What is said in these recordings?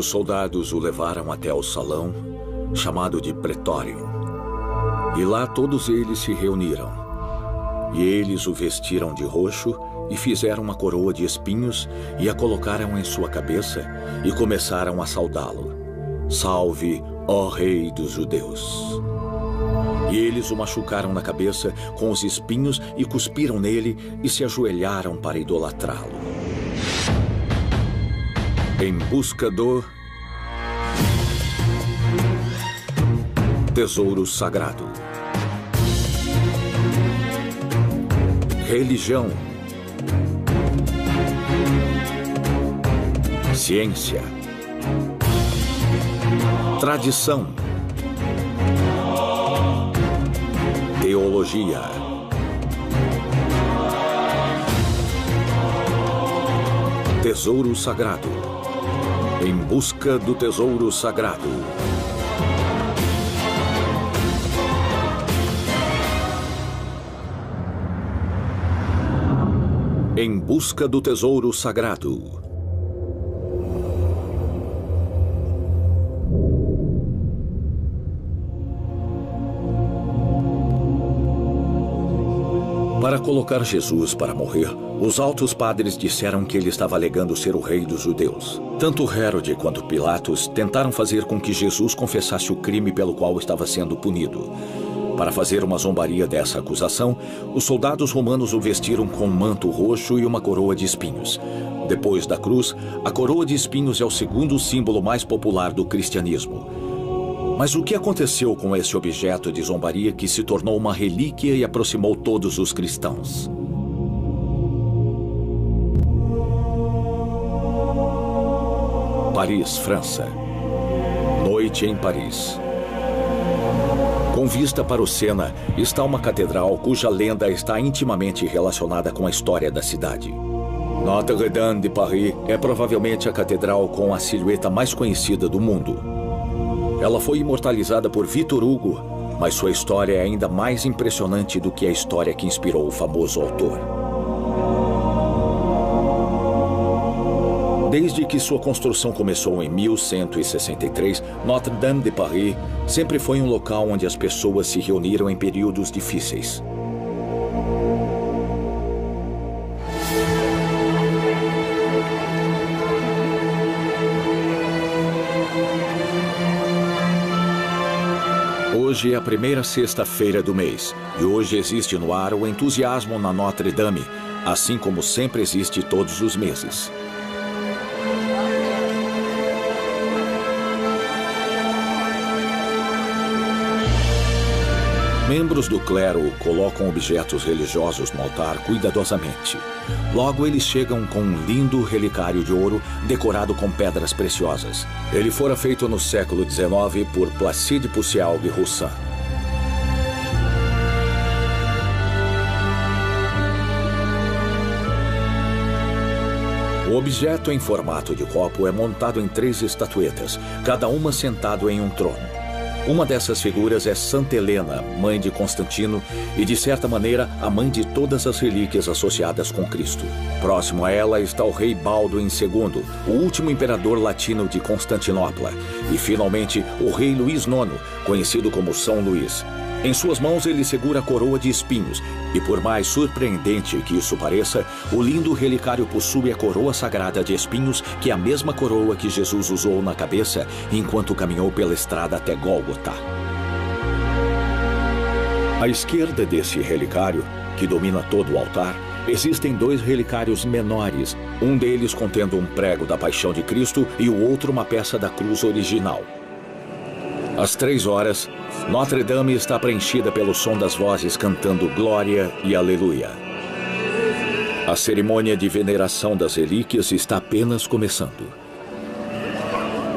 os soldados o levaram até o salão, chamado de Pretório. E lá todos eles se reuniram. E eles o vestiram de roxo e fizeram uma coroa de espinhos e a colocaram em sua cabeça e começaram a saudá-lo. Salve, ó Rei dos Judeus! E eles o machucaram na cabeça com os espinhos e cuspiram nele e se ajoelharam para idolatrá-lo. Em busca do tesouro sagrado. Religião. Ciência. Tradição. Teologia. Tesouro sagrado. Em busca do tesouro sagrado. Em busca do tesouro sagrado. Para colocar Jesus para morrer, os altos padres disseram que ele estava alegando ser o rei dos judeus. Tanto Hérode quanto Pilatos tentaram fazer com que Jesus confessasse o crime pelo qual estava sendo punido. Para fazer uma zombaria dessa acusação, os soldados romanos o vestiram com um manto roxo e uma coroa de espinhos. Depois da cruz, a coroa de espinhos é o segundo símbolo mais popular do cristianismo. Mas o que aconteceu com esse objeto de zombaria que se tornou uma relíquia e aproximou todos os cristãos? Paris, França. Noite em Paris. Com vista para o Sena, está uma catedral cuja lenda está intimamente relacionada com a história da cidade. Notre-Dame de Paris é provavelmente a catedral com a silhueta mais conhecida do mundo. Ela foi imortalizada por Victor Hugo, mas sua história é ainda mais impressionante do que a história que inspirou o famoso autor. Desde que sua construção começou em 1163, Notre-Dame de Paris sempre foi um local onde as pessoas se reuniram em períodos difíceis. Hoje é a primeira sexta-feira do mês, e hoje existe no ar o entusiasmo na Notre Dame, assim como sempre existe todos os meses. Membros do clero colocam objetos religiosos no altar cuidadosamente. Logo, eles chegam com um lindo relicário de ouro decorado com pedras preciosas. Ele fora feito no século XIX por Placide Poussielgue-Roussin. O objeto em formato de copo é montado em 3 estatuetas, cada uma sentado em um trono. Uma dessas figuras é Santa Helena, mãe de Constantino e, de certa maneira, a mãe de todas as relíquias associadas com Cristo. Próximo a ela está o rei Balduin II, o último imperador latino de Constantinopla, e, finalmente, o rei Luís IX, conhecido como São Luís. Em suas mãos ele segura a coroa de espinhos, e por mais surpreendente que isso pareça, o lindo relicário possui a coroa sagrada de espinhos, que é a mesma coroa que Jesus usou na cabeça enquanto caminhou pela estrada até Gólgota. À esquerda desse relicário, que domina todo o altar, existem 2 relicários menores, um deles contendo um prego da Paixão de Cristo e o outro uma peça da cruz original. Às 3 horas, Notre Dame está preenchida pelo som das vozes cantando Glória e Aleluia. A cerimônia de veneração das relíquias está apenas começando.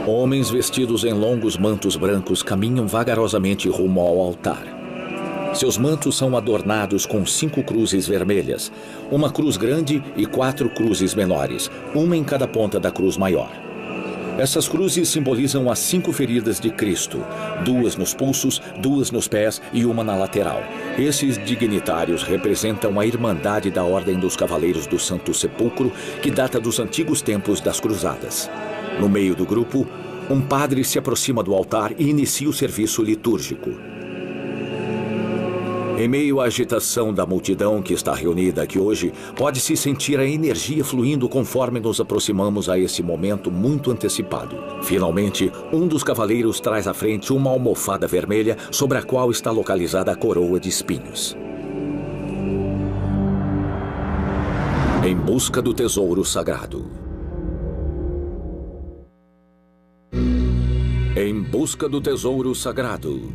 Homens vestidos em longos mantos brancos caminham vagarosamente rumo ao altar. Seus mantos são adornados com 5 cruzes vermelhas, uma cruz grande e 4 cruzes menores, uma em cada ponta da cruz maior. Essas cruzes simbolizam as 5 feridas de Cristo, 2 nos pulsos, 2 nos pés e uma na lateral. Esses dignitários representam a Irmandade da Ordem dos Cavaleiros do Santo Sepulcro, que data dos antigos tempos das Cruzadas. No meio do grupo, um padre se aproxima do altar e inicia o serviço litúrgico. Em meio à agitação da multidão que está reunida aqui hoje, pode-se sentir a energia fluindo conforme nos aproximamos a esse momento muito antecipado. Finalmente, um dos cavaleiros traz à frente uma almofada vermelha sobre a qual está localizada a coroa de espinhos. Em busca do tesouro sagrado. Em busca do tesouro sagrado.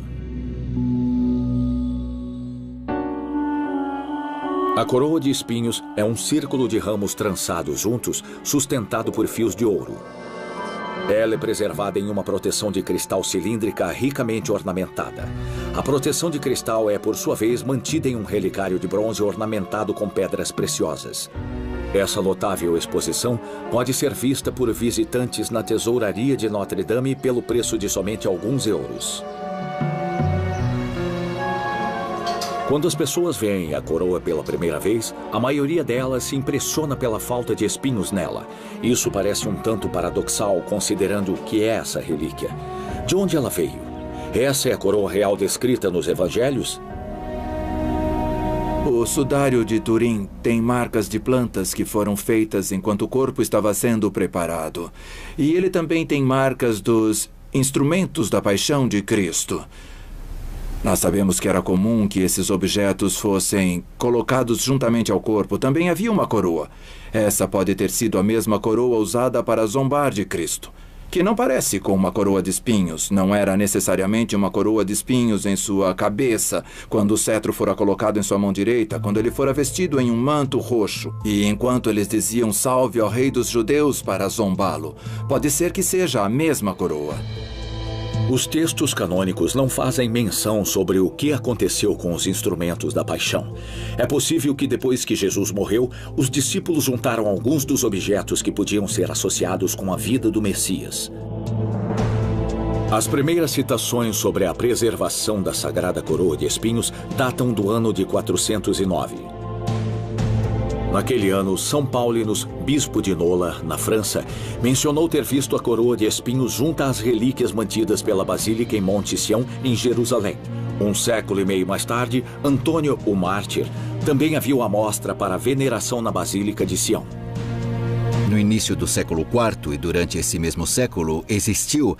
A coroa de espinhos é um círculo de ramos trançados juntos, sustentado por fios de ouro. Ela é preservada em uma proteção de cristal cilíndrica ricamente ornamentada. A proteção de cristal é, por sua vez, mantida em um relicário de bronze ornamentado com pedras preciosas. Essa notável exposição pode ser vista por visitantes na tesouraria de Notre Dame pelo preço de somente alguns euros. Quando as pessoas veem a coroa pela primeira vez, a maioria delas se impressiona pela falta de espinhos nela. Isso parece um tanto paradoxal, considerando o que é essa relíquia. De onde ela veio? Essa é a coroa real descrita nos evangelhos? O sudário de Turim tem marcas de plantas que foram feitas enquanto o corpo estava sendo preparado. E ele também tem marcas dos instrumentos da paixão de Cristo. Nós sabemos que era comum que esses objetos fossem colocados juntamente ao corpo. Também havia uma coroa. Essa pode ter sido a mesma coroa usada para zombar de Cristo, que não parece com uma coroa de espinhos. Não era necessariamente uma coroa de espinhos em sua cabeça, quando o cetro fora colocado em sua mão direita, quando ele fora vestido em um manto roxo. E enquanto eles diziam salve ao rei dos judeus para zombá-lo, pode ser que seja a mesma coroa. Os textos canônicos não fazem menção sobre o que aconteceu com os instrumentos da paixão. É possível que depois que Jesus morreu, os discípulos juntaram alguns dos objetos que podiam ser associados com a vida do Messias. As primeiras citações sobre a preservação da Sagrada Coroa de Espinhos datam do ano de 409. Naquele ano, São Paulinus, bispo de Nola, na França, mencionou ter visto a coroa de espinhos junto às relíquias mantidas pela Basílica em Monte Sião, em Jerusalém. Um século e meio mais tarde, Antônio, o mártir, também a viu à mostra para a veneração na Basílica de Sião. No início do século IV e durante esse mesmo século, existiu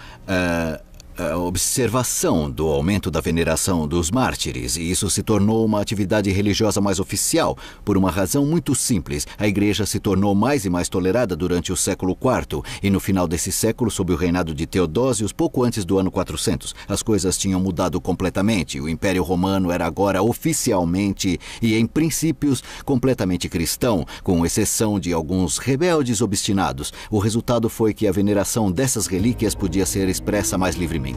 a observação do aumento da veneração dos mártires, e isso se tornou uma atividade religiosa mais oficial, por uma razão muito simples. A igreja se tornou mais e mais tolerada durante o século IV, e no final desse século, sob o reinado de Teodósios, pouco antes do ano 400, as coisas tinham mudado completamente. O Império Romano era agora oficialmente e em princípios completamente cristão, com exceção de alguns rebeldes obstinados. O resultado foi que a veneração dessas relíquias podia ser expressa mais livremente.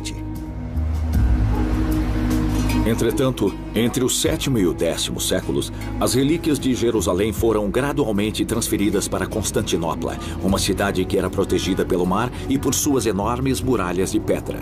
Entretanto, entre o 7º e o 10º séculos, as relíquias de Jerusalém foram gradualmente transferidas para Constantinopla, uma cidade que era protegida pelo mar e por suas enormes muralhas de pedra.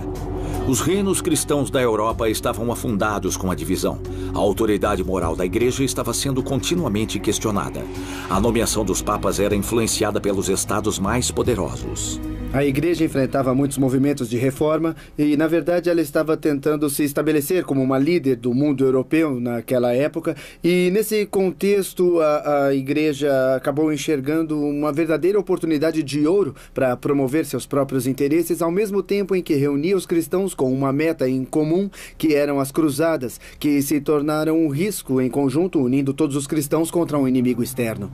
Os reinos cristãos da Europa estavam afundados com a divisão. A autoridade moral da igreja estava sendo continuamente questionada. A nomeação dos papas era influenciada pelos estados mais poderosos. A igreja enfrentava muitos movimentos de reforma e, na verdade, ela estava tentando se estabelecer como uma líder do mundo europeu naquela época. E, nesse contexto, a igreja acabou enxergando uma verdadeira oportunidade de ouro para promover seus próprios interesses, ao mesmo tempo em que reunia os cristãos com uma meta em comum, que eram as cruzadas, que se tornaram um risco em conjunto, unindo todos os cristãos contra um inimigo externo.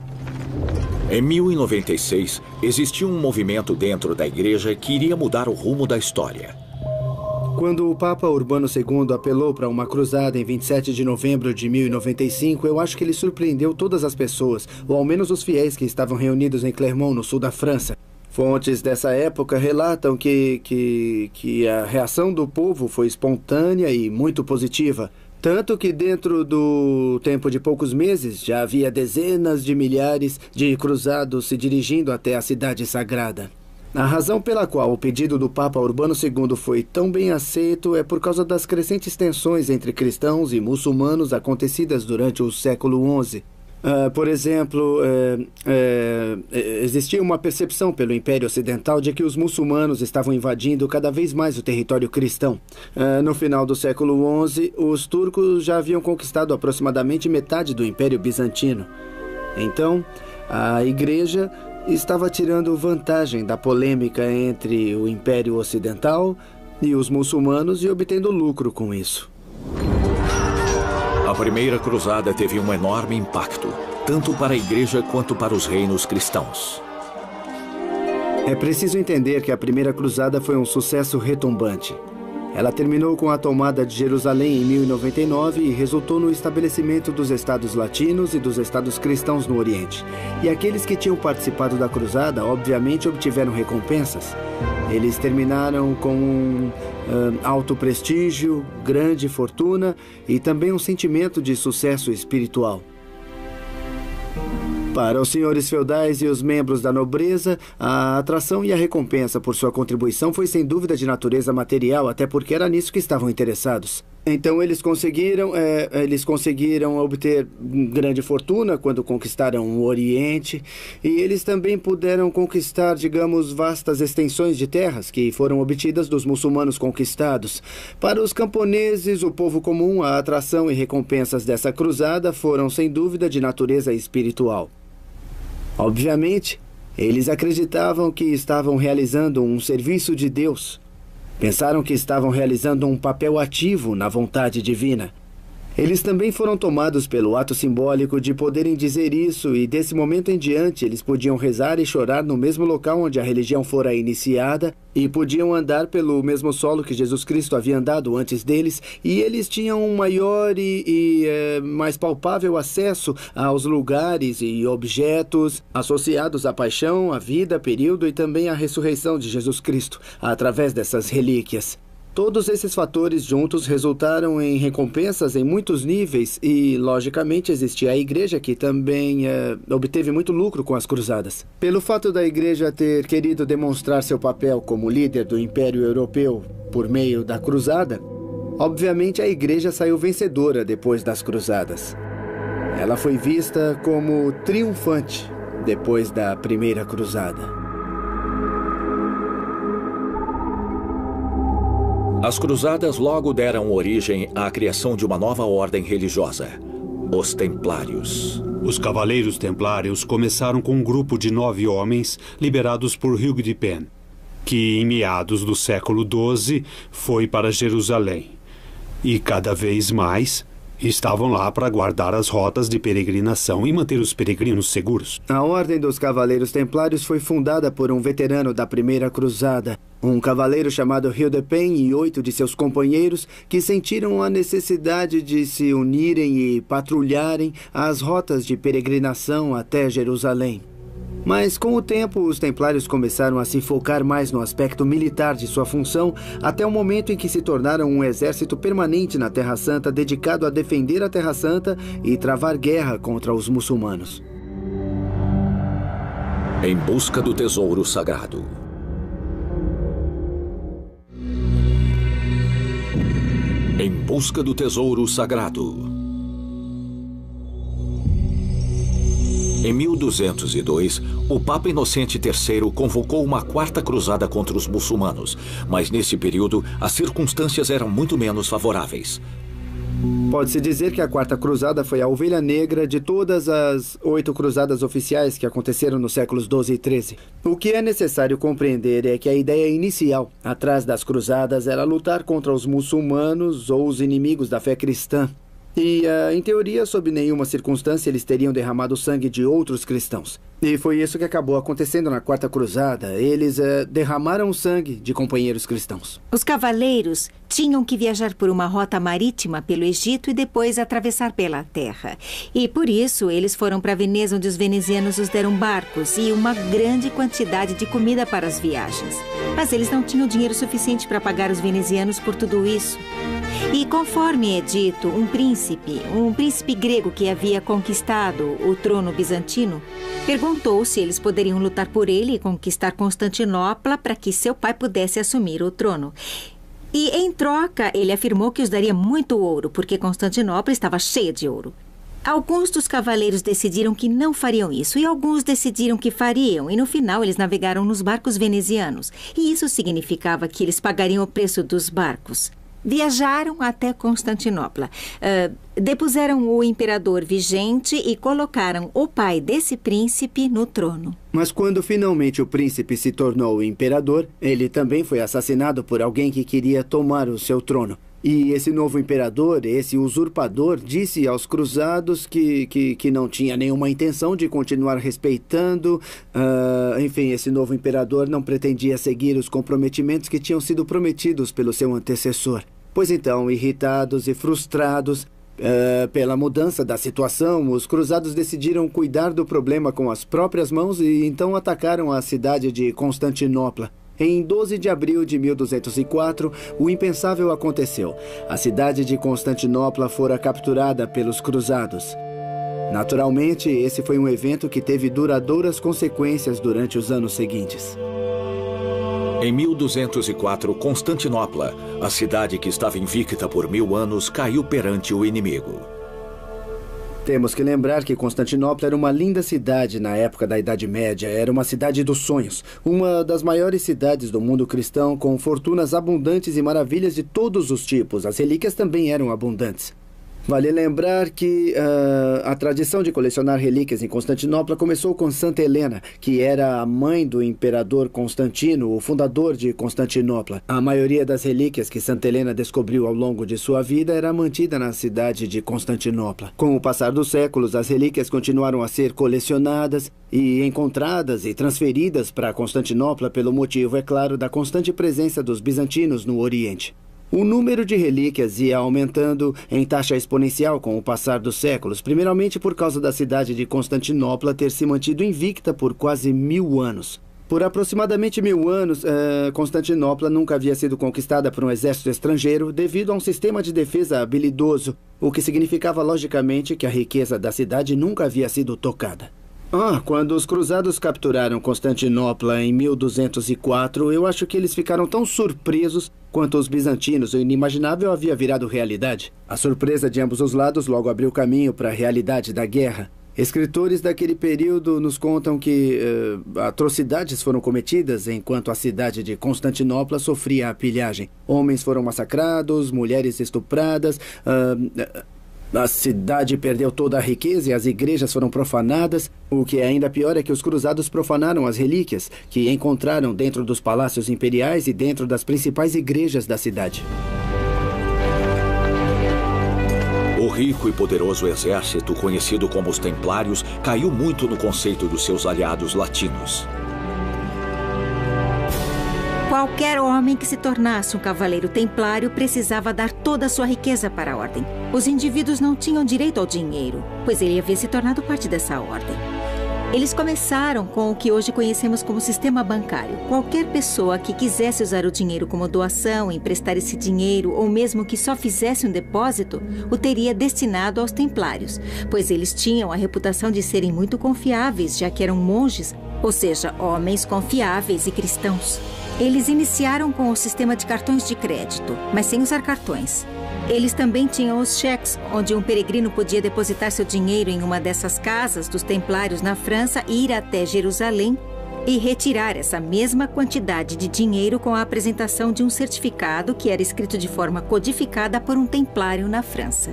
Em 1096, existiu um movimento dentro da igreja que iria mudar o rumo da história. Quando o Papa Urbano II apelou para uma cruzada em 27 de novembro de 1095, eu acho que ele surpreendeu todas as pessoas, ou ao menos os fiéis que estavam reunidos em Clermont, no sul da França. Fontes dessa época relatam que a reação do povo foi espontânea e muito positiva. Tanto que dentro do tempo de poucos meses já havia dezenas de milhares de cruzados se dirigindo até a cidade sagrada. A razão pela qual o pedido do Papa Urbano II foi tão bem aceito é por causa das crescentes tensões entre cristãos e muçulmanos acontecidas durante o século XI. Por exemplo, existia uma percepção pelo Império Ocidental de que os muçulmanos estavam invadindo cada vez mais o território cristão. No final do século XI, os turcos já haviam conquistado aproximadamente metade do Império Bizantino. Então, a Igreja estava tirando vantagem da polêmica entre o Império Ocidental e os muçulmanos e obtendo lucro com isso. A primeira cruzada teve um enorme impacto, tanto para a Igreja quanto para os reinos cristãos. É preciso entender que a primeira cruzada foi um sucesso retumbante. Ela terminou com a tomada de Jerusalém em 1099 e resultou no estabelecimento dos estados latinos e dos estados cristãos no Oriente. E aqueles que tinham participado da cruzada, obviamente, obtiveram recompensas. Eles terminaram com alto prestígio, grande fortuna e também um sentimento de sucesso espiritual. Para os senhores feudais e os membros da nobreza, a atração e a recompensa por sua contribuição foi sem dúvida de natureza material, até porque era nisso que estavam interessados. Então eles conseguiram obter grande fortuna quando conquistaram o Oriente, e eles também puderam conquistar, digamos, vastas extensões de terras que foram obtidas dos muçulmanos conquistados. Para os camponeses, o povo comum, a atração e recompensas dessa cruzada foram sem dúvida de natureza espiritual. Obviamente, eles acreditavam que estavam realizando um serviço de Deus. Pensaram que estavam realizando um papel ativo na vontade divina. Eles também foram tomados pelo ato simbólico de poderem dizer isso, e desse momento em diante eles podiam rezar e chorar no mesmo local onde a religião fora iniciada e podiam andar pelo mesmo solo que Jesus Cristo havia andado antes deles, e eles tinham um maior e mais palpável acesso aos lugares e objetos associados à paixão, à vida, período e também à ressurreição de Jesus Cristo, através dessas relíquias. Todos esses fatores juntos resultaram em recompensas em muitos níveis e, logicamente, existia a Igreja que também obteve muito lucro com as cruzadas. Pelo fato da Igreja ter querido demonstrar seu papel como líder do Império Europeu por meio da cruzada, obviamente a Igreja saiu vencedora depois das cruzadas. Ela foi vista como triunfante depois da primeira cruzada. As cruzadas logo deram origem à criação de uma nova ordem religiosa, os Templários. Os Cavaleiros Templários começaram com um grupo de 9 homens liberados por Hugh de Pen, que em meados do século XII foi para Jerusalém. E cada vez mais estavam lá para guardar as rotas de peregrinação e manter os peregrinos seguros. A Ordem dos Cavaleiros Templários foi fundada por um veterano da Primeira Cruzada, um cavaleiro chamado Hugh de Pen e 8 de seus companheiros que sentiram a necessidade de se unirem e patrulharem as rotas de peregrinação até Jerusalém. Mas, com o tempo, os templários começaram a se focar mais no aspecto militar de sua função, até o momento em que se tornaram um exército permanente na Terra Santa dedicado a defender a Terra Santa e travar guerra contra os muçulmanos. Em busca do tesouro sagrado. Em busca do tesouro sagrado. Em 1202, o Papa Inocente III convocou uma quarta cruzada contra os muçulmanos, mas nesse período as circunstâncias eram muito menos favoráveis. Pode-se dizer que a Quarta Cruzada foi a ovelha negra de todas as 8 cruzadas oficiais que aconteceram nos séculos XII e XIII. O que é necessário compreender é que a ideia inicial atrás das cruzadas era lutar contra os muçulmanos ou os inimigos da fé cristã. E, em teoria, sob nenhuma circunstância, eles teriam derramado o sangue de outros cristãos. E foi isso que acabou acontecendo na Quarta Cruzada. Eles derramaram o sangue de companheiros cristãos. Os cavaleiros tinham que viajar por uma rota marítima pelo Egito e depois atravessar pela terra. E por isso eles foram para Veneza, onde os venezianos os deram barcos e uma grande quantidade de comida para as viagens. Mas eles não tinham dinheiro suficiente para pagar os venezianos por tudo isso. E conforme é dito, um príncipe grego que havia conquistado o trono bizantino, perguntou se eles poderiam lutar por ele e conquistar Constantinopla para que seu pai pudesse assumir o trono. E, em troca, ele afirmou que os daria muito ouro, porque Constantinopla estava cheia de ouro. Alguns dos cavaleiros decidiram que não fariam isso e alguns decidiram que fariam. E no final eles navegaram nos barcos venezianos. E isso significava que eles pagariam o preço dos barcos. Viajaram até Constantinopla. Depuseram o imperador vigente e colocaram o pai desse príncipe no trono. Mas quando finalmente o príncipe se tornou o imperador, ele também foi assassinado por alguém que queria tomar o seu trono. E esse novo imperador, esse usurpador, disse aos cruzados que não tinha nenhuma intenção de continuar respeitando. Enfim, esse novo imperador não pretendia seguir os comprometimentos que tinham sido prometidos pelo seu antecessor. Pois então, irritados e frustrados pela mudança da situação, os cruzados decidiram cuidar do problema com as próprias mãos e então atacaram a cidade de Constantinopla. Em 12 de abril de 1204, o impensável aconteceu. A cidade de Constantinopla fora capturada pelos cruzados. Naturalmente, esse foi um evento que teve duradouras consequências durante os anos seguintes. Em 1204, Constantinopla, a cidade que estava invicta por 1000 anos, caiu perante o inimigo. Temos que lembrar que Constantinopla era uma linda cidade na época da Idade Média. Era uma cidade dos sonhos. Uma das maiores cidades do mundo cristão, com fortunas abundantes e maravilhas de todos os tipos. As relíquias também eram abundantes. Vale lembrar que a tradição de colecionar relíquias em Constantinopla começou com Santa Helena, que era a mãe do imperador Constantino, o fundador de Constantinopla. A maioria das relíquias que Santa Helena descobriu ao longo de sua vida era mantida na cidade de Constantinopla. Com o passar dos séculos, as relíquias continuaram a ser colecionadas e encontradas e transferidas para Constantinopla pelo motivo, é claro, da constante presença dos bizantinos no Oriente. O número de relíquias ia aumentando em taxa exponencial com o passar dos séculos, primeiramente por causa da cidade de Constantinopla ter se mantido invicta por quase 1000 anos. Por aproximadamente 1000 anos, Constantinopla nunca havia sido conquistada por um exército estrangeiro devido a um sistema de defesa habilidoso, o que significava logicamente que a riqueza da cidade nunca havia sido tocada. Quando os cruzados capturaram Constantinopla em 1204, eu acho que eles ficaram tão surpresos quanto os bizantinos. O inimaginável havia virado realidade. A surpresa de ambos os lados logo abriu caminho para a realidade da guerra. Escritores daquele período nos contam que atrocidades foram cometidas enquanto a cidade de Constantinopla sofria a pilhagem. Homens foram massacrados, mulheres estupradas. A cidade perdeu toda a riqueza e as igrejas foram profanadas. O que é ainda pior é que os cruzados profanaram as relíquias que encontraram dentro dos palácios imperiais e dentro das principais igrejas da cidade. O rico e poderoso exército, conhecido como os Templários, caiu muito no conceito dos seus aliados latinos. Qualquer homem que se tornasse um cavaleiro templário precisava dar toda a sua riqueza para a ordem. Os indivíduos não tinham direito ao dinheiro, pois ele havia se tornado parte dessa ordem. Eles começaram com o que hoje conhecemos como sistema bancário. Qualquer pessoa que quisesse usar o dinheiro como doação, emprestar esse dinheiro ou mesmo que só fizesse um depósito, o teria destinado aos templários, pois eles tinham a reputação de serem muito confiáveis, já que eram monges, ou seja, homens confiáveis e cristãos. Eles iniciaram com o sistema de cartões de crédito, mas sem usar cartões. Eles também tinham os cheques, onde um peregrino podia depositar seu dinheiro em uma dessas casas dos templários na França e ir até Jerusalém e retirar essa mesma quantidade de dinheiro com a apresentação de um certificado que era escrito de forma codificada por um templário na França.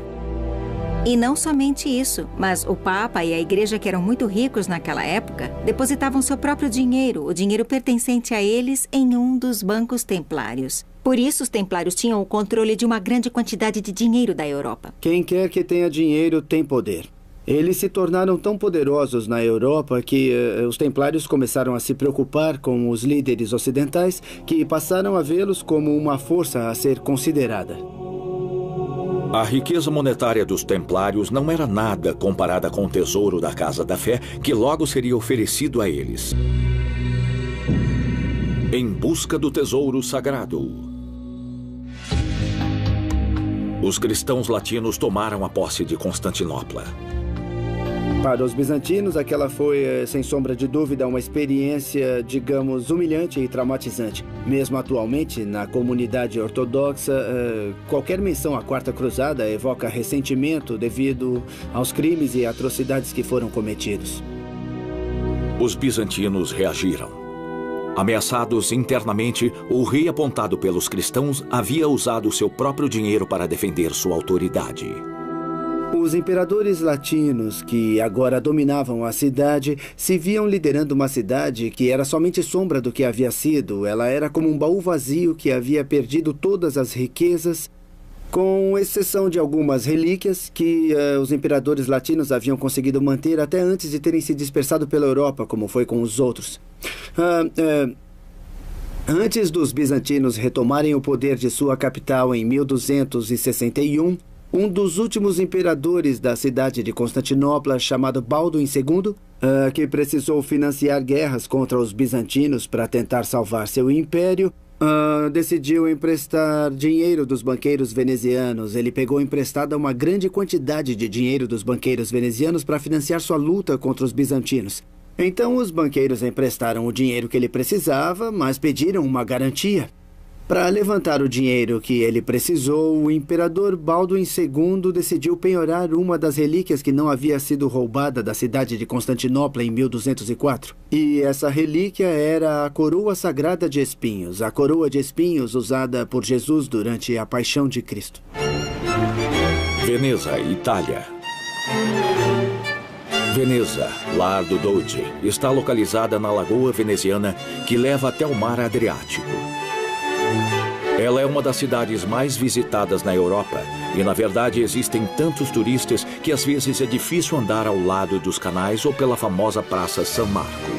E não somente isso, mas o Papa e a Igreja, que eram muito ricos naquela época, depositavam seu próprio dinheiro, o dinheiro pertencente a eles, em um dos bancos templários. Por isso, os templários tinham o controle de uma grande quantidade de dinheiro da Europa. Quem quer que tenha dinheiro tem poder. Eles se tornaram tão poderosos na Europa que os templários começaram a se preocupar com os líderes ocidentais, que passaram a vê-los como uma força a ser considerada. A riqueza monetária dos templários não era nada comparada com o tesouro da Casa da Fé, que logo seria oferecido a eles. Em busca do tesouro sagrado. Os cristãos latinos tomaram a posse de Constantinopla. Para os bizantinos, aquela foi, sem sombra de dúvida, uma experiência, digamos, humilhante e traumatizante. Mesmo atualmente, na comunidade ortodoxa, qualquer menção à Quarta Cruzada evoca ressentimento devido aos crimes e atrocidades que foram cometidos. Os bizantinos reagiram. Ameaçados internamente, o rei apontado pelos cristãos havia usado seu próprio dinheiro para defender sua autoridade. Os imperadores latinos, que agora dominavam a cidade, se viam liderando uma cidade que era somente sombra do que havia sido. Ela era como um baú vazio que havia perdido todas as riquezas, com exceção de algumas relíquias que os imperadores latinos haviam conseguido manter até antes de terem se dispersado pela Europa, como foi com os outros. Antes dos bizantinos retomarem o poder de sua capital em 1261, um dos últimos imperadores da cidade de Constantinopla, chamado Balduin II, que precisou financiar guerras contra os bizantinos para tentar salvar seu império, decidiu emprestar dinheiro dos banqueiros venezianos. Ele pegou emprestada uma grande quantidade de dinheiro dos banqueiros venezianos para financiar sua luta contra os bizantinos. Então, os banqueiros emprestaram o dinheiro que ele precisava, mas pediram uma garantia. Para levantar o dinheiro que ele precisou, o imperador Balduin II decidiu penhorar uma das relíquias que não havia sido roubada da cidade de Constantinopla em 1204. E essa relíquia era a coroa sagrada de espinhos, a coroa de espinhos usada por Jesus durante a paixão de Cristo. Veneza, Itália. Veneza, lar do Doge, está localizada na lagoa veneziana que leva até o mar Adriático. Ela é uma das cidades mais visitadas na Europa e, na verdade, existem tantos turistas que às vezes é difícil andar ao lado dos canais ou pela famosa Praça San Marco.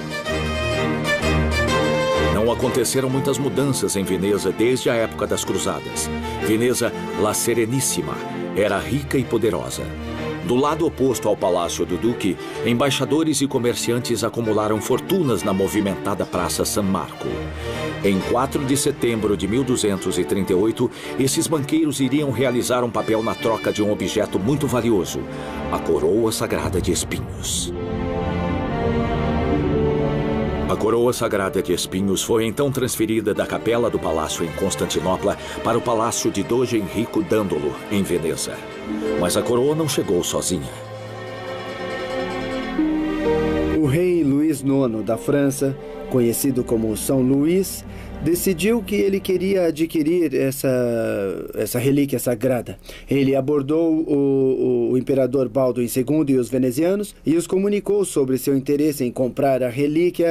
Não aconteceram muitas mudanças em Veneza desde a época das Cruzadas. Veneza, La Serenissima, era rica e poderosa. Do lado oposto ao Palácio do Duque, embaixadores e comerciantes acumularam fortunas na movimentada Praça San Marco. Em 4 de setembro de 1238, esses banqueiros iriam realizar um papel na troca de um objeto muito valioso, a coroa sagrada de espinhos. A coroa sagrada de espinhos foi então transferida da capela do palácio em Constantinopla para o palácio de Doge Enrico Dandolo, em Veneza. Mas a coroa não chegou sozinha. O rei Luís IX da França, conhecido como São Luís, decidiu que ele queria adquirir essa relíquia sagrada. Ele abordou o imperador Balduin II e os venezianos e os comunicou sobre seu interesse em comprar a relíquia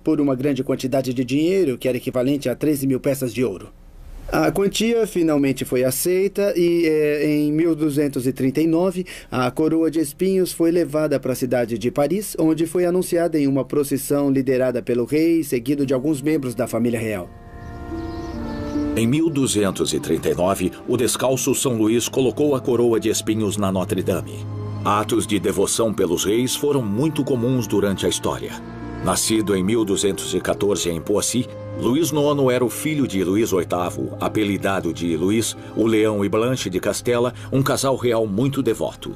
por uma grande quantidade de dinheiro, que era equivalente a 13 mil peças de ouro. A quantia finalmente foi aceita e, em 1239, a coroa de espinhos foi levada para a cidade de Paris, onde foi anunciada em uma procissão liderada pelo rei, seguido de alguns membros da família real. Em 1239, o descalço São Luís colocou a coroa de espinhos na Notre-Dame. Atos de devoção pelos reis foram muito comuns durante a história. Nascido em 1214 em Poissy, Luís IX era o filho de Luís VIII, apelidado de Luís, o Leão e Blanche de Castela, um casal real muito devoto.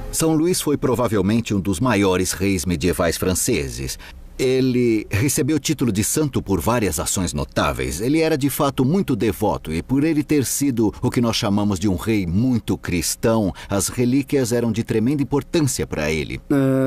São Luís foi provavelmente um dos maiores reis medievais franceses. Ele recebeu o título de santo por várias ações notáveis. Ele era de fato muito devoto e, por ele ter sido o que nós chamamos de um rei muito cristão, as relíquias eram de tremenda importância para ele.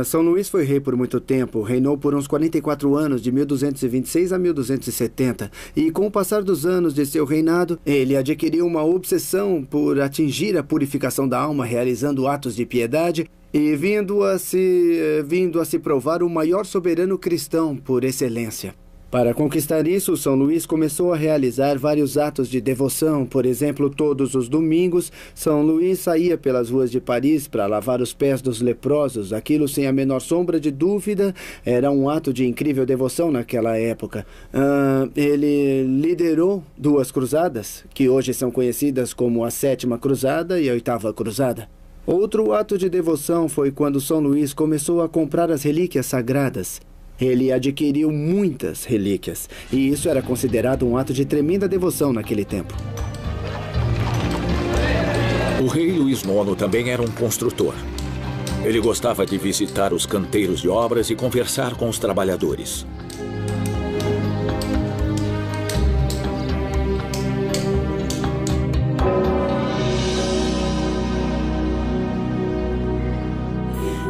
São Luís foi rei por muito tempo. Reinou por uns 44 anos, de 1226 a 1270. E com o passar dos anos de seu reinado, ele adquiriu uma obsessão por atingir a purificação da alma, realizando atos de piedade e vindo a se provar o maior soberano cristão por excelência. Para conquistar isso, São Luís começou a realizar vários atos de devoção. Por exemplo, todos os domingos, São Luís saía pelas ruas de Paris para lavar os pés dos leprosos. Aquilo, sem a menor sombra de dúvida, era um ato de incrível devoção naquela época. Ele liderou 2 cruzadas, que hoje são conhecidas como a 7ª Cruzada e a 8ª Cruzada. Outro ato de devoção foi quando São Luís começou a comprar as relíquias sagradas. Ele adquiriu muitas relíquias, e isso era considerado um ato de tremenda devoção naquele tempo. O rei Luís IX também era um construtor. Ele gostava de visitar os canteiros de obras e conversar com os trabalhadores.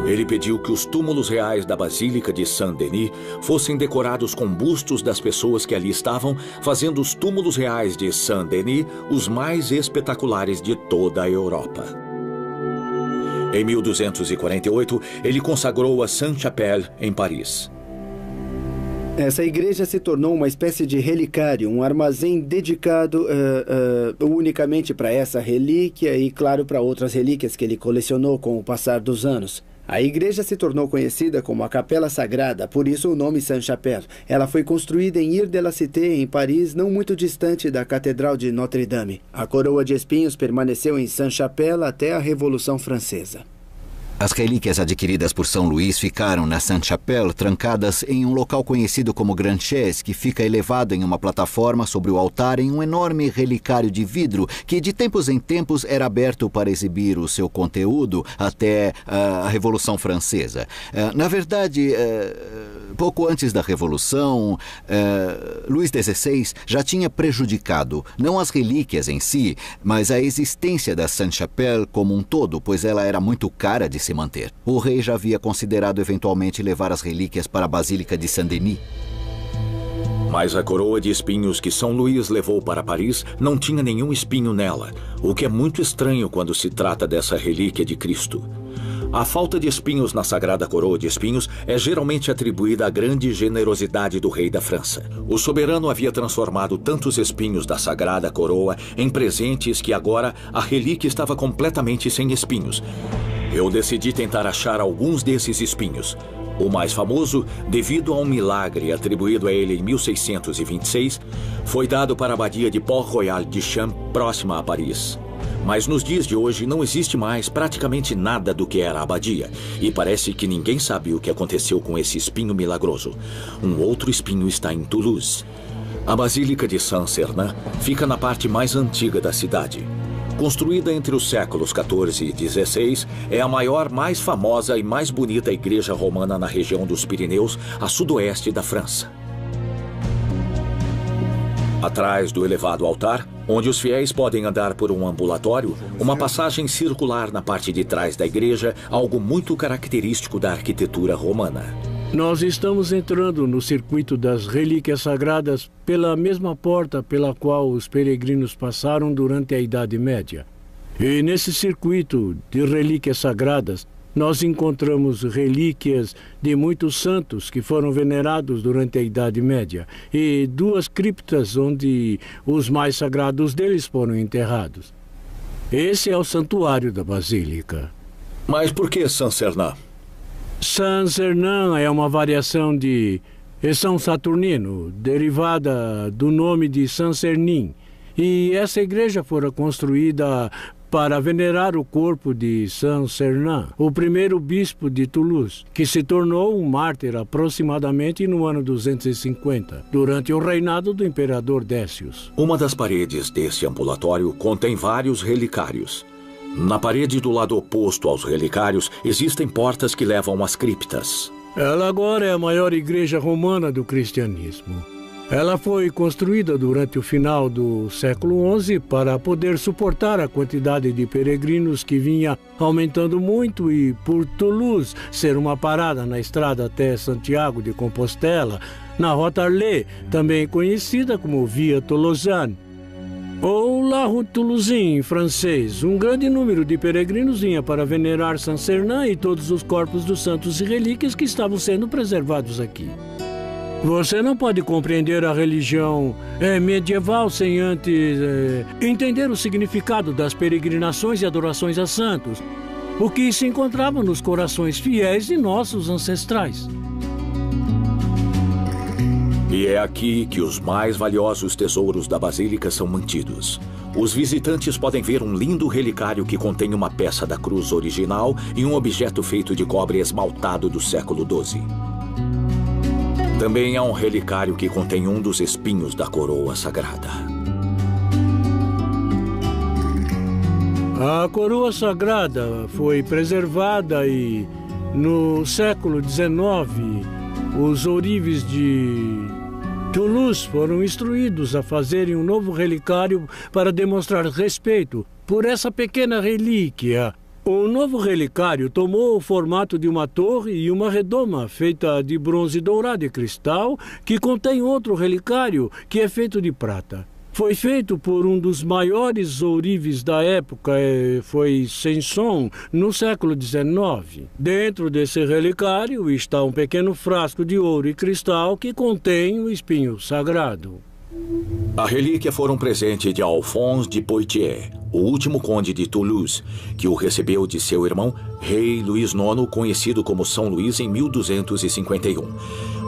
Ele pediu que os túmulos reais da Basílica de Saint-Denis fossem decorados com bustos das pessoas que ali estavam, fazendo os túmulos reais de Saint-Denis os mais espetaculares de toda a Europa. Em 1248, ele consagrou a Sainte-Chapelle, em Paris. Essa igreja se tornou uma espécie de relicário, um armazém dedicado unicamente para essa relíquia e, claro, para outras relíquias que ele colecionou com o passar dos anos. A igreja se tornou conhecida como a Capela Sagrada, por isso o nome Sainte-Chapelle. Ela foi construída em Île de la Cité, em Paris, não muito distante da Catedral de Notre-Dame. A coroa de espinhos permaneceu em Sainte-Chapelle até a Revolução Francesa. As relíquias adquiridas por São Luís ficaram na Sainte-Chapelle trancadas em um local conhecido como Grand Chaise, que fica elevado em uma plataforma sobre o altar em um enorme relicário de vidro que de tempos em tempos era aberto para exibir o seu conteúdo até a Revolução Francesa. Na verdade, pouco antes da Revolução, Luís XVI já tinha prejudicado não as relíquias em si, mas a existência da Sainte-Chapelle como um todo, pois ela era muito cara de se manter. O rei já havia considerado eventualmente levar as relíquias para a Basílica de Saint-Denis. Mas a coroa de espinhos que São Luís levou para Paris não tinha nenhum espinho nela, o que é muito estranho quando se trata dessa relíquia de Cristo. A falta de espinhos na Sagrada Coroa de Espinhos é geralmente atribuída à grande generosidade do rei da França. O soberano havia transformado tantos espinhos da Sagrada Coroa em presentes que agora a relíquia estava completamente sem espinhos. Eu decidi tentar achar alguns desses espinhos. O mais famoso, devido a um milagre atribuído a ele em 1626, foi dado para a abadia de Port-Royal de Champs, próxima a Paris. Mas nos dias de hoje não existe mais praticamente nada do que era a abadia, e parece que ninguém sabe o que aconteceu com esse espinho milagroso. Um outro espinho está em Toulouse. A Basílica de Saint-Sernin fica na parte mais antiga da cidade. Construída entre os séculos XIV e XVI, é a maior, mais famosa e mais bonita igreja romana na região dos Pirineus, a sudoeste da França. Atrás do elevado altar, onde os fiéis podem andar por um ambulatório, uma passagem circular na parte de trás da igreja, algo muito característico da arquitetura romana. Nós estamos entrando no circuito das relíquias sagradas pela mesma porta pela qual os peregrinos passaram durante a Idade Média. E nesse circuito de relíquias sagradas, nós encontramos relíquias de muitos santos que foram venerados durante a Idade Média e 2 criptas onde os mais sagrados deles foram enterrados. Esse é o santuário da Basílica. Mas por que Saint-Sernin? Saint-Sernin é uma variação de São Saturnino, derivada do nome de Saint-Sernin. E essa igreja fora construída para venerar o corpo de Saint-Sernin, o primeiro bispo de Toulouse, que se tornou um mártir aproximadamente no ano 250, durante o reinado do imperador Décius. Uma das paredes desse ambulatório contém vários relicários. Na parede do lado oposto aos relicários, existem portas que levam às criptas. Ela agora é a maior igreja romana do cristianismo. Ela foi construída durante o final do século XI para poder suportar a quantidade de peregrinos que vinha aumentando muito e por Toulouse ser uma parada na estrada até Santiago de Compostela, na Rota Arlé, também conhecida como Via Tolosan, ou La Route Toulousaine em francês. Um grande número de peregrinos vinha para venerar Saint-Sernin e todos os corpos dos santos e relíquias que estavam sendo preservados aqui. Você não pode compreender a religião medieval sem antes entender o significado das peregrinações e adorações a santos, o que se encontrava nos corações fiéis de nossos ancestrais. E é aqui que os mais valiosos tesouros da Basílica são mantidos. Os visitantes podem ver um lindo relicário que contém uma peça da cruz original e um objeto feito de cobre esmaltado do século XII. Também há um relicário que contém um dos espinhos da coroa sagrada. A coroa sagrada foi preservada e, no século XIX, os ourives de Toulouse foram instruídos a fazerem um novo relicário para demonstrar respeito por essa pequena relíquia. O novo relicário tomou o formato de uma torre e uma redoma feita de bronze dourado e cristal, que contém outro relicário que é feito de prata. Foi feito por um dos maiores ourives da época, foi Sanson, no século XIX. Dentro desse relicário está um pequeno frasco de ouro e cristal que contém o espinho sagrado. A relíquia foi um presente de Alphonse de Poitiers, o último conde de Toulouse, que o recebeu de seu irmão, rei Luís IX, conhecido como São Luís, em 1251.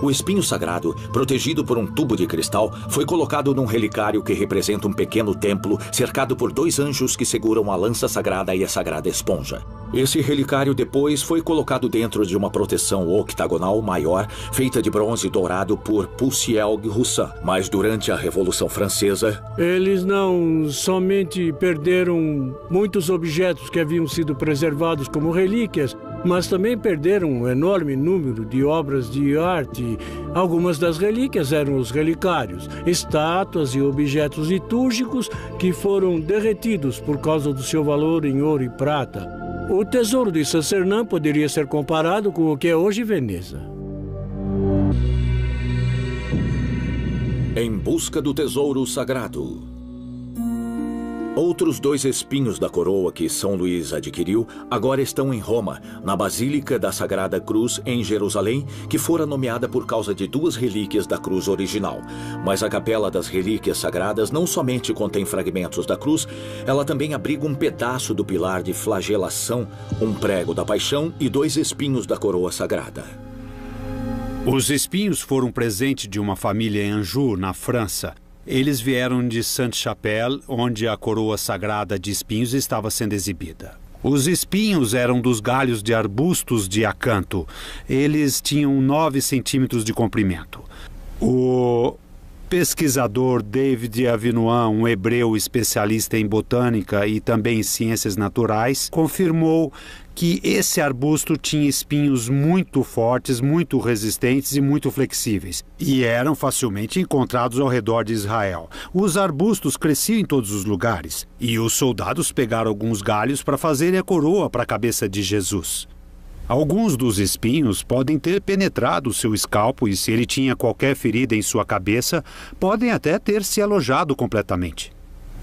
O espinho sagrado, protegido por um tubo de cristal, foi colocado num relicário que representa um pequeno templo cercado por 2 anjos que seguram a lança sagrada e a sagrada esponja. Esse relicário depois foi colocado dentro de uma proteção octagonal maior, feita de bronze dourado por Poussielgue-Roussin. Mas durante a Revolução Francesa, eles não somente perderam muitos objetos que haviam sido preservados como relíquias, mas também perderam um enorme número de obras de arte. Algumas das relíquias eram os relicários, estátuas e objetos litúrgicos que foram derretidos por causa do seu valor em ouro e prata. O tesouro de Saint-Sernin poderia ser comparado com o que é hoje Veneza. Em busca do tesouro sagrado. Outros 2 espinhos da coroa que São Luís adquiriu agora estão em Roma, na Basílica da Sagrada Cruz, em Jerusalém, que fora nomeada por causa de 2 relíquias da cruz original. Mas a Capela das Relíquias Sagradas não somente contém fragmentos da cruz, ela também abriga um pedaço do pilar de flagelação, um prego da paixão e 2 espinhos da coroa sagrada. Os espinhos foram presente de uma família em Anjou, na França. Eles vieram de Sainte-Chapelle, onde a coroa sagrada de espinhos estava sendo exibida. Os espinhos eram dos galhos de arbustos de acanto. Eles tinham 9 centímetros de comprimento. O pesquisador David Avinois, um hebreu especialista em botânica e também em ciências naturais, confirmou que esse arbusto tinha espinhos muito fortes, muito resistentes e muito flexíveis, e eram facilmente encontrados ao redor de Israel. Os arbustos cresciam em todos os lugares, e os soldados pegaram alguns galhos para fazerem a coroa para a cabeça de Jesus. Alguns dos espinhos podem ter penetrado o seu escalpo e, se ele tinha qualquer ferida em sua cabeça, podem até ter se alojado completamente.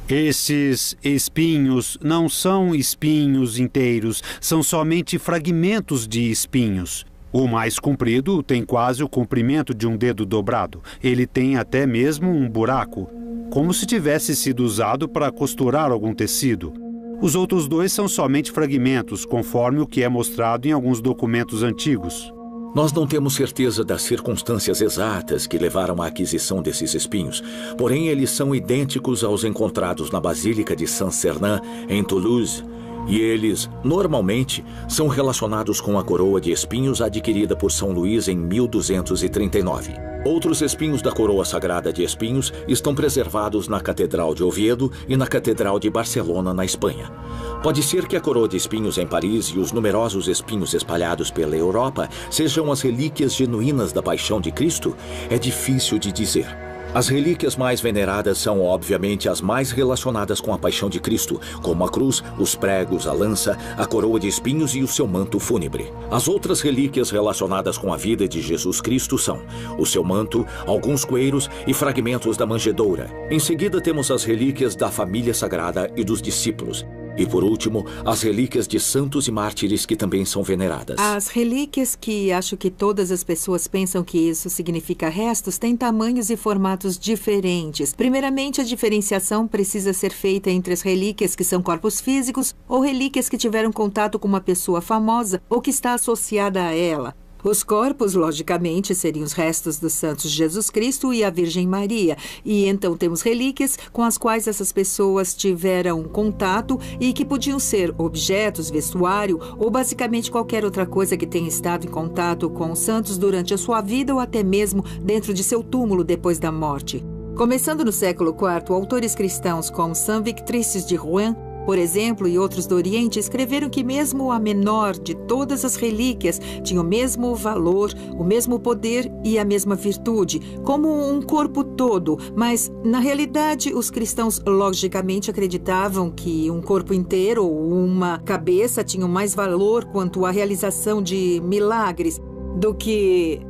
Esses espinhos não são espinhos inteiros, são somente fragmentos de espinhos. O mais comprido tem quase o comprimento de um dedo dobrado. Ele tem até mesmo um buraco, como se tivesse sido usado para costurar algum tecido. Os outros 2 são somente fragmentos, conforme o que é mostrado em alguns documentos antigos. Nós não temos certeza das circunstâncias exatas que levaram à aquisição desses espinhos, porém eles são idênticos aos encontrados na Basílica de Saint-Sernin, em Toulouse, e eles, normalmente, são relacionados com a coroa de espinhos adquirida por São Luís em 1239. Outros espinhos da coroa sagrada de espinhos estão preservados na Catedral de Oviedo e na Catedral de Barcelona, na Espanha. Pode ser que a coroa de espinhos em Paris e os numerosos espinhos espalhados pela Europa sejam as relíquias genuínas da Paixão de Cristo? É difícil de dizer. As relíquias mais veneradas são, obviamente, as mais relacionadas com a Paixão de Cristo, como a cruz, os pregos, a lança, a coroa de espinhos e o seu manto fúnebre. As outras relíquias relacionadas com a vida de Jesus Cristo são o seu manto, alguns coeiros e fragmentos da manjedoura. Em seguida temos as relíquias da família sagrada e dos discípulos. E, por último, as relíquias de santos e mártires que também são veneradas. As relíquias, que acho que todas as pessoas pensam que isso significa restos, têm tamanhos e formatos diferentes. Primeiramente, a diferenciação precisa ser feita entre as relíquias que são corpos físicos ou relíquias que tiveram contato com uma pessoa famosa ou que está associada a ela. Os corpos, logicamente, seriam os restos dos santos Jesus Cristo e a Virgem Maria. E então temos relíquias com as quais essas pessoas tiveram contato e que podiam ser objetos, vestuário ou basicamente qualquer outra coisa que tenha estado em contato com os santos durante a sua vida ou até mesmo dentro de seu túmulo depois da morte. Começando no século IV, autores cristãos como Saint Victrice de Rouen por exemplo, e outros do Oriente, escreveram que mesmo a menor de todas as relíquias tinha o mesmo valor, o mesmo poder e a mesma virtude, como um corpo todo. Mas, na realidade, os cristãos logicamente acreditavam que um corpo inteiro ou uma cabeça tinham mais valor quanto à realização de milagres do que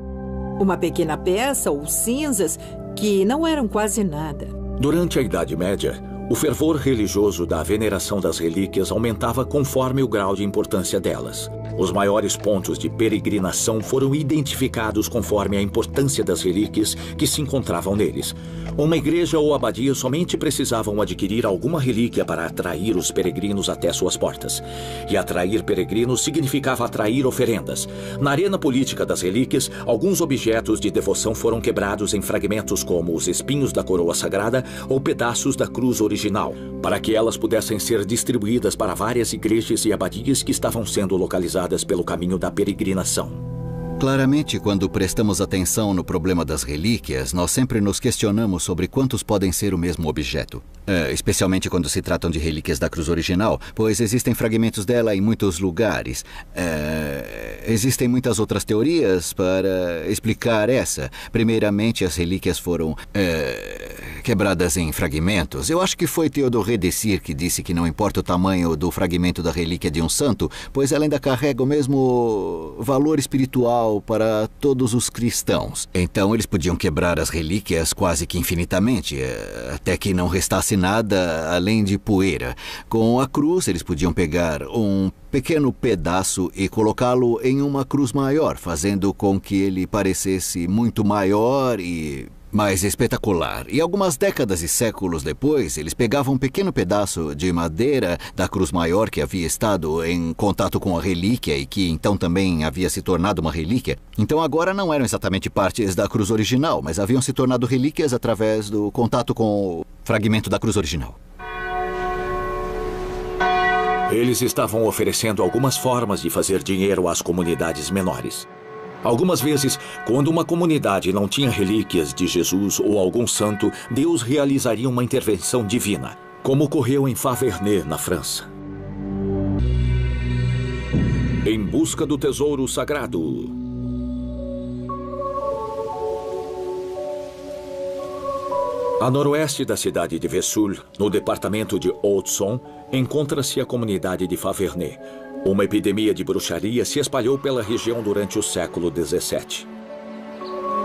uma pequena peça ou cinzas que não eram quase nada. Durante a Idade Média, o fervor religioso da veneração das relíquias aumentava conforme o grau de importância delas. Os maiores pontos de peregrinação foram identificados conforme a importância das relíquias que se encontravam neles. Uma igreja ou abadia somente precisavam adquirir alguma relíquia para atrair os peregrinos até suas portas. E atrair peregrinos significava atrair oferendas. Na arena política das relíquias, alguns objetos de devoção foram quebrados em fragmentos como os espinhos da coroa sagrada ou pedaços da cruz original, para que elas pudessem ser distribuídas para várias igrejas e abadias que estavam sendo localizadas pelo caminho da peregrinação. Claramente, quando prestamos atenção no problema das relíquias, nós sempre nos questionamos sobre quantos podem ser o mesmo objeto. Especialmente quando se tratam de relíquias da cruz original, pois existem fragmentos dela em muitos lugares. Existem muitas outras teorias para explicar essa. Primeiramente, as relíquias foram quebradas em fragmentos. Eu acho que foi Théodore de Cyr que disse que não importa o tamanho do fragmento da relíquia de um santo, pois ela ainda carrega o mesmo valor espiritual para todos os cristãos. Então eles podiam quebrar as relíquias quase que infinitamente, até que não restasse nada além de poeira. Com a cruz, eles podiam pegar um pequeno pedaço e colocá-lo em uma cruz maior, fazendo com que ele parecesse muito maior e mais espetacular. E algumas décadas e séculos depois, eles pegavam um pequeno pedaço de madeira da cruz maior que havia estado em contato com a relíquia e que então também havia se tornado uma relíquia. Então agora não eram exatamente partes da cruz original, mas haviam se tornado relíquias através do contato com o fragmento da cruz original. Eles estavam oferecendo algumas formas de fazer dinheiro às comunidades menores. Algumas vezes, quando uma comunidade não tinha relíquias de Jesus ou algum santo, Deus realizaria uma intervenção divina, como ocorreu em Favernet, na França. Em busca do tesouro sagrado. A noroeste da cidade de Vesoul, no departamento de Haute-Saône, encontra-se a comunidade de Favernet. Uma epidemia de bruxaria se espalhou pela região durante o século XVII.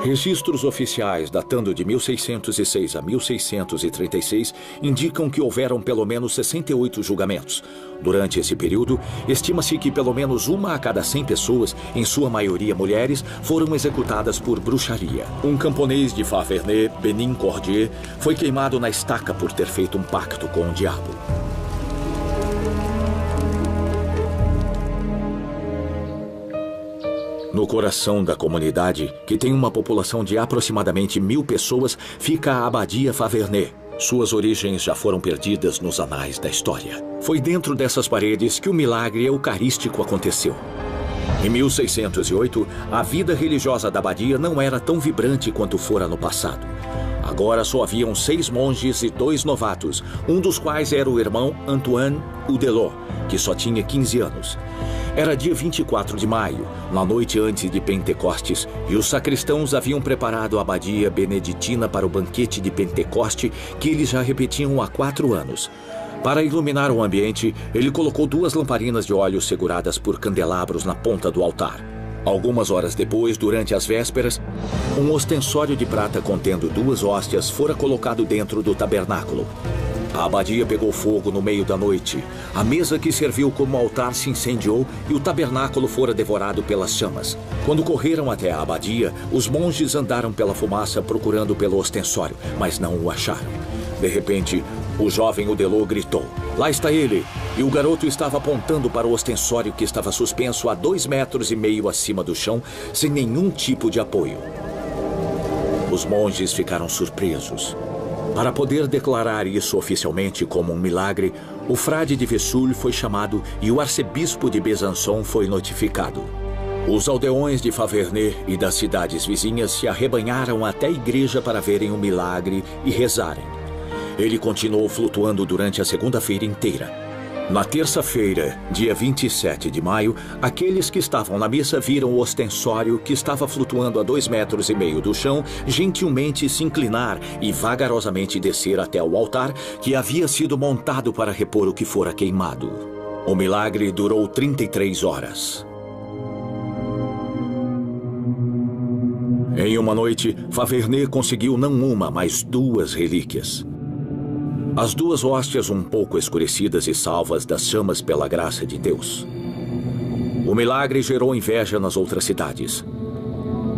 Registros oficiais datando de 1606 a 1636 indicam que houveram pelo menos 68 julgamentos. Durante esse período, estima-se que pelo menos uma a cada 100 pessoas, em sua maioria mulheres, foram executadas por bruxaria. Um camponês de Favernet, Benin Cordier, foi queimado na estaca por ter feito um pacto com o diabo. No coração da comunidade, que tem uma população de aproximadamente 1000 pessoas, fica a Abadia Favernet. Suas origens já foram perdidas nos anais da história. Foi dentro dessas paredes que o milagre eucarístico aconteceu. Em 1608, a vida religiosa da abadia não era tão vibrante quanto fora no passado. Agora só haviam 6 monges e 2 novatos, um dos quais era o irmão Antoine Udelot, que só tinha 15 anos. Era dia 24 de maio, na noite antes de Pentecostes, e os sacristãos haviam preparado a abadia beneditina para o banquete de Pentecoste que eles já repetiam há 4 anos. Para iluminar o ambiente, ele colocou 2 lamparinas de óleo seguradas por candelabros na ponta do altar. Algumas horas depois, durante as vésperas, um ostensório de prata contendo 2 hóstias fora colocado dentro do tabernáculo. A abadia pegou fogo no meio da noite. A mesa que serviu como altar se incendiou e o tabernáculo fora devorado pelas chamas. Quando correram até a abadia, os monges andaram pela fumaça procurando pelo ostensório, mas não o acharam. De repente, o jovem Udelot gritou: "Lá está ele!" E o garoto estava apontando para o ostensório que estava suspenso a 2,5 metros acima do chão, sem nenhum tipo de apoio. Os monges ficaram surpresos. Para poder declarar isso oficialmente como um milagre, o frade de Vesoul foi chamado e o arcebispo de Besançon foi notificado. Os aldeões de Favernet e das cidades vizinhas se arrebanharam até a igreja para verem o milagre e rezarem. Ele continuou flutuando durante a segunda-feira inteira. Na terça-feira, dia 27 de maio, aqueles que estavam na missa viram o ostensório que estava flutuando a 2,5 metros do chão gentilmente se inclinar e vagarosamente descer até o altar que havia sido montado para repor o que fora queimado. O milagre durou 33 horas. Em uma noite, Faverney conseguiu não uma, mas 2 relíquias. As 2 hóstias um pouco escurecidas e salvas das chamas pela graça de Deus. O milagre gerou inveja nas outras cidades.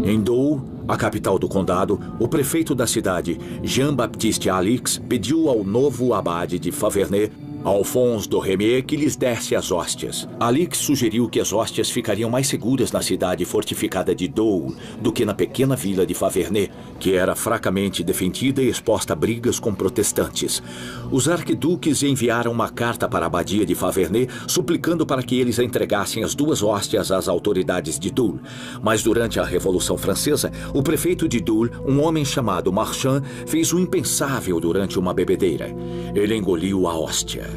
Em Dole, a capital do condado, o prefeito da cidade, Jean-Baptiste Alix, pediu ao novo abade de Faverney, Alphonse Doremier, que lhes desse as hóstias. Alix sugeriu que as hóstias ficariam mais seguras na cidade fortificada de Dole do que na pequena vila de Faverney, que era fracamente defendida e exposta a brigas com protestantes. Os arquiduques enviaram uma carta para a abadia de Faverney, suplicando para que eles entregassem as 2 hóstias às autoridades de Dole. Mas durante a Revolução Francesa, o prefeito de Dole, um homem chamado Marchand, fez o impensável durante uma bebedeira. Ele engoliu a hóstia.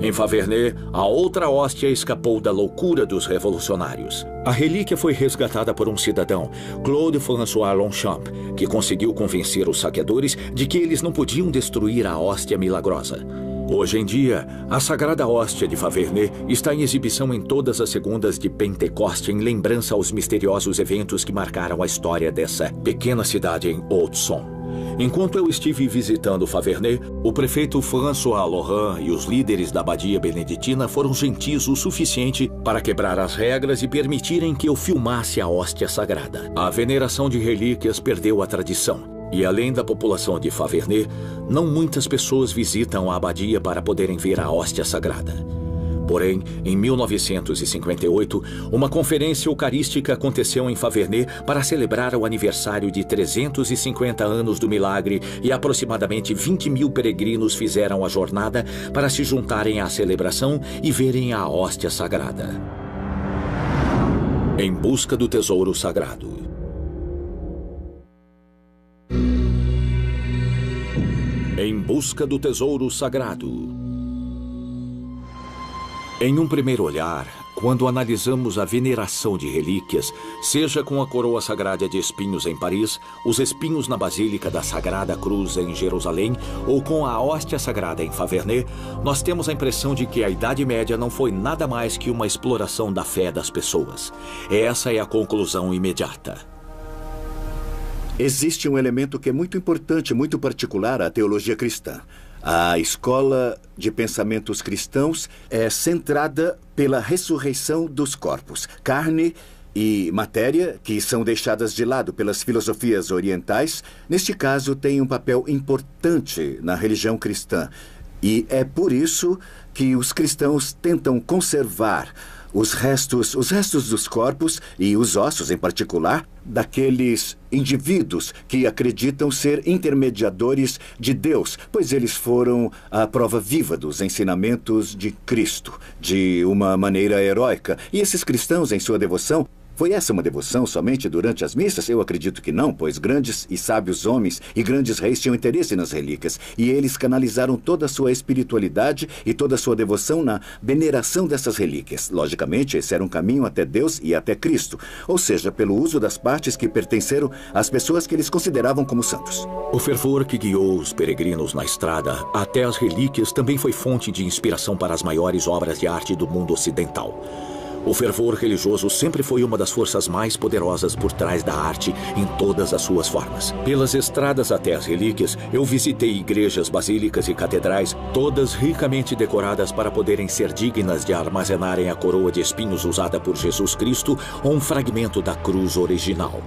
Em Faverney, a outra hóstia escapou da loucura dos revolucionários. A relíquia foi resgatada por um cidadão, Claude François Longchamp, que conseguiu convencer os saqueadores de que eles não podiam destruir a hóstia milagrosa. Hoje em dia, a Sagrada Hóstia de Faverney está em exibição em todas as segundas de Pentecoste em lembrança aos misteriosos eventos que marcaram a história dessa pequena cidade em Haute-Saône. Enquanto eu estive visitando Faverney, o prefeito François Laurent e os líderes da abadia beneditina foram gentis o suficiente para quebrar as regras e permitirem que eu filmasse a hóstia sagrada. A veneração de relíquias perdeu a tradição. E além da população de Faverney, não muitas pessoas visitam a abadia para poderem ver a hóstia sagrada. Porém, em 1958, uma conferência eucarística aconteceu em Faverney para celebrar o aniversário de 350 anos do milagre e aproximadamente 20 mil peregrinos fizeram a jornada para se juntarem à celebração e verem a hóstia sagrada. Em busca do tesouro sagrado. Em busca do tesouro sagrado. Em um primeiro olhar, quando analisamos a veneração de relíquias, seja com a coroa sagrada de espinhos em Paris, os espinhos na Basílica da Sagrada Cruz em Jerusalém ou com a hóstia sagrada em Faverney, nós temos a impressão de que a Idade Média não foi nada mais que uma exploração da fé das pessoas. Essa é a conclusão imediata. Existe um elemento que é muito importante, muito particular à teologia cristã. A escola de pensamentos cristãos é centrada pela ressurreição dos corpos. Carne e matéria, que são deixadas de lado pelas filosofias orientais, neste caso, têm um papel importante na religião cristã. E é por isso que os cristãos tentam conservar os restos dos corpos e os ossos, em particular, daqueles indivíduos que acreditam ser intermediadores de Deus, pois eles foram a prova viva dos ensinamentos de Cristo, de uma maneira heróica. E esses cristãos, em sua devoção, foi essa uma devoção somente durante as missas? Eu acredito que não, pois grandes e sábios homens e grandes reis tinham interesse nas relíquias, e eles canalizaram toda a sua espiritualidade e toda a sua devoção na veneração dessas relíquias. Logicamente, esse era um caminho até Deus e até Cristo, ou seja, pelo uso das partes que pertenceram às pessoas que eles consideravam como santos. O fervor que guiou os peregrinos na estrada até as relíquias também foi fonte de inspiração para as maiores obras de arte do mundo ocidental. O fervor religioso sempre foi uma das forças mais poderosas por trás da arte em todas as suas formas. Pelas estradas até as relíquias, eu visitei igrejas, basílicas e catedrais, todas ricamente decoradas para poderem ser dignas de armazenarem a coroa de espinhos usada por Jesus Cristo ou um fragmento da cruz original.